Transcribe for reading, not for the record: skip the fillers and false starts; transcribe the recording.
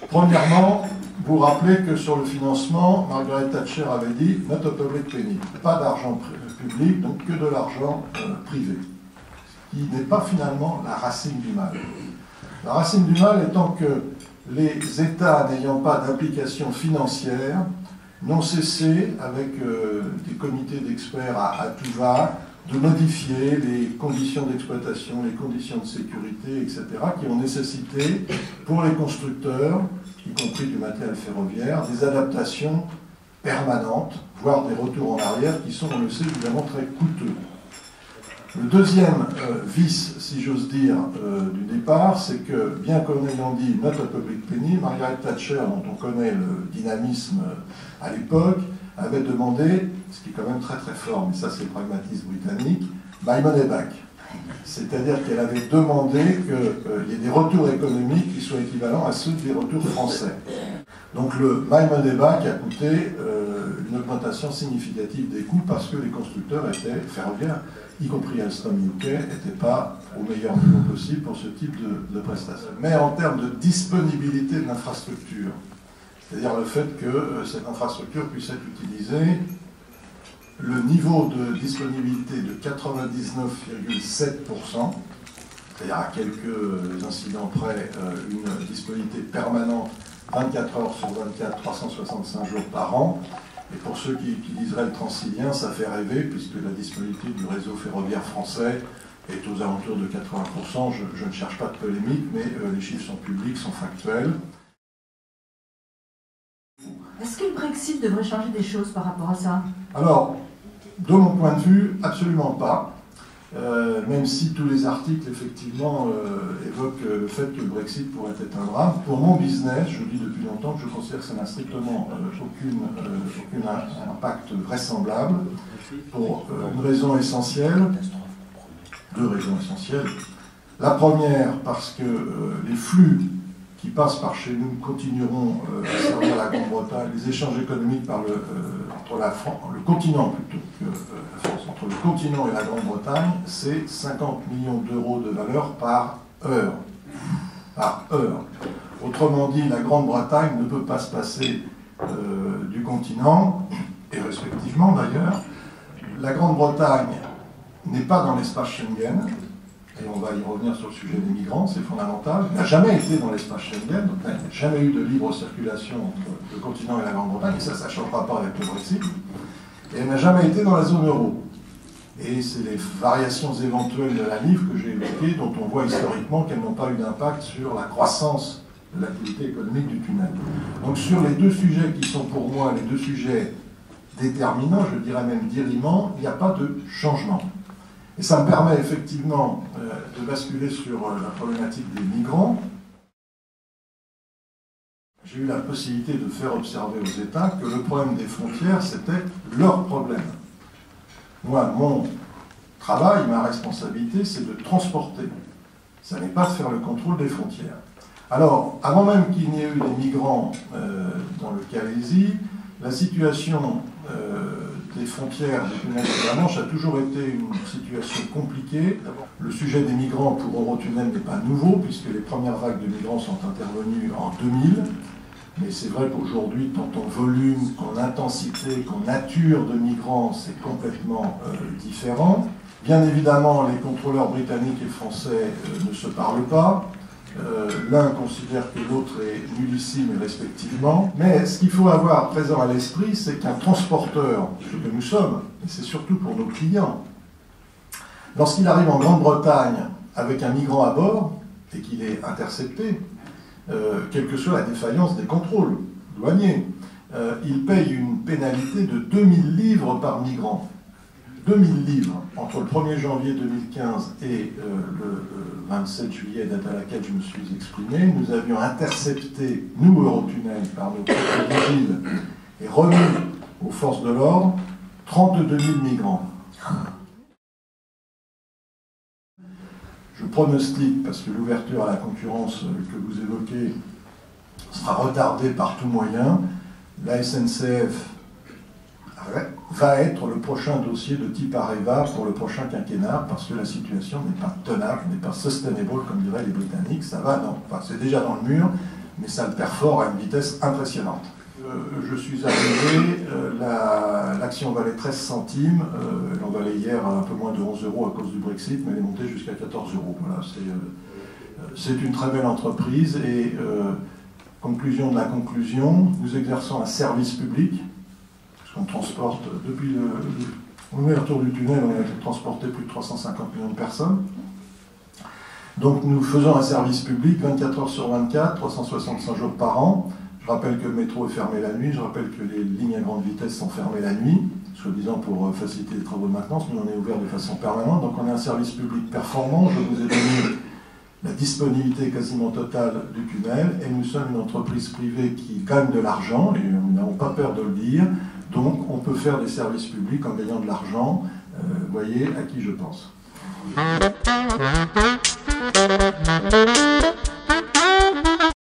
Premièrement, vous rappelez que sur le financement, Margaret Thatcher avait dit « not a public penny », pas d'argent public, donc que de l'argent privé, ce qui n'est pas finalement la racine du mal. La racine du mal étant que les États n'ayant pas d'implication financière n'ont cessé, avec des comités d'experts à tout va, de modifier les conditions d'exploitation, les conditions de sécurité, etc., qui ont nécessité, pour les constructeurs, y compris du matériel ferroviaire, des adaptations permanentes, voire des retours en arrière, qui sont, on le sait, évidemment très coûteux. Le deuxième vice, si j'ose dire, du départ, c'est que, bien qu'en ayant dit « not a public penny », Margaret Thatcher, dont on connaît le dynamisme à l'époque, avait demandé, ce qui est quand même très très fort, mais ça c'est le pragmatisme britannique, « my money back ». C'est-à-dire qu'elle avait demandé qu'il y ait des retours économiques qui soient équivalents à ceux des retours français. Donc le « my money back » a coûté une augmentation significative des coûts parce que les constructeurs étaient ferroviaires, y compris Alstom UK, n'étaient pas au meilleur niveau possible pour ce type de prestations. Mais en termes de disponibilité de l'infrastructure, c'est-à-dire le fait que cette infrastructure puisse être utilisée, le niveau de disponibilité de 99,7%, c'est-à-dire à quelques incidents près, une disponibilité permanente 24 heures sur 24, 365 jours par an. Et pour ceux qui utiliseraient le Transilien, ça fait rêver, puisque la disponibilité du réseau ferroviaire français est aux alentours de 80%. Je ne cherche pas de polémique, mais les chiffres sont publics, sont factuels. Est-ce que le Brexit devrait changer des choses par rapport à ça? Alors, de mon point de vue, absolument pas. Même si tous les articles, effectivement, évoquent le fait que le Brexit pourrait être un drame. Pour mon business, je le dis depuis longtemps que je considère que ça n'a strictement aucun impact vraisemblable, pour une raison essentielle, deux raisons essentielles. La première, parce que les flux qui passent par chez nous continueront à servir la Grande-Bretagne, les échanges économiques entre le continent plutôt que la France, entre le continent et la Grande-Bretagne, c'est 50 millions d'euros de valeur par heure. Par heure. Autrement dit, la Grande-Bretagne ne peut pas se passer du continent, et respectivement d'ailleurs. La Grande-Bretagne n'est pas dans l'espace Schengen, et on va y revenir sur le sujet des migrants, c'est fondamental. Elle n'a jamais été dans l'espace Schengen, donc il n'y a jamais eu de libre circulation entre le continent et la Grande-Bretagne, et ça ne changera pas avec le Brexit. Et elle n'a jamais été dans la zone euro. Et c'est les variations éventuelles de la livre que j'ai évoquées, dont on voit historiquement qu'elles n'ont pas eu d'impact sur la croissance de l'activité économique du tunnel. Donc sur les deux sujets qui sont pour moi les deux sujets déterminants, je dirais même dirimants, il n'y a pas de changement. Et ça me permet effectivement de basculer sur la problématique des migrants. J'ai eu la possibilité de faire observer aux États que le problème des frontières, c'était leur problème. Moi, mon travail, ma responsabilité, c'est de transporter. Ça n'est pas de faire le contrôle des frontières. Alors, avant même qu'il n'y ait eu des migrants dans le Calaisis, la situation des frontières du tunnel de la Manche a toujours été une situation compliquée. Le sujet des migrants pour Eurotunnel n'est pas nouveau, puisque les premières vagues de migrants sont intervenues en 2000. Mais c'est vrai qu'aujourd'hui, tant en volume qu'en intensité, qu'en nature de migrants, c'est complètement différent. Bien évidemment, les contrôleurs britanniques et français ne se parlent pas. L'un considère que l'autre est nullissime respectivement. Mais ce qu'il faut avoir présent à l'esprit, c'est qu'un transporteur, ce que nous sommes, et c'est surtout pour nos clients, lorsqu'il arrive en Grande-Bretagne avec un migrant à bord, et qu'il est intercepté, quelle que soit la défaillance des contrôles douaniers, il paye une pénalité de 2000 livres par migrant. 2000 livres entre le 1er janvier 2015 et le 27 juillet, date à laquelle je me suis exprimé. Nous avions intercepté, nous, Eurotunnel, par nos propres vigiles, et remis aux forces de l'ordre 32 000 migrants. Je pronostique, parce que l'ouverture à la concurrence que vous évoquez sera retardée par tout moyen, la SNCF va être le prochain dossier de type Areva pour le prochain quinquennat, parce que la situation n'est pas tenable, n'est pas sustainable, comme diraient les Britanniques. Ça va, enfin, c'est déjà dans le mur, mais ça le perfore à une vitesse impressionnante. Je suis arrivé, l'action valait 13 centimes, elle en valait hier un peu moins de 11 € à cause du Brexit, mais elle est montée jusqu'à 14 €. Voilà, c'est une très belle entreprise et conclusion de la conclusion, nous exerçons un service public, puisqu'on transporte, depuis l'ouverture du tunnel, on a transporté plus de 350 millions de personnes. Donc nous faisons un service public 24 heures sur 24, 365 jours par an. Je rappelle que le métro est fermé la nuit, je rappelle que les lignes à grande vitesse sont fermées la nuit, soi-disant pour faciliter les travaux de maintenance, mais on est ouvert de façon permanente. Donc on est un service public performant. Je vous ai donné la disponibilité quasiment totale du tunnel, et nous sommes une entreprise privée qui gagne de l'argent, et nous n'avons pas peur de le dire, donc on peut faire des services publics en gagnant de l'argent. Vous voyez à qui je pense.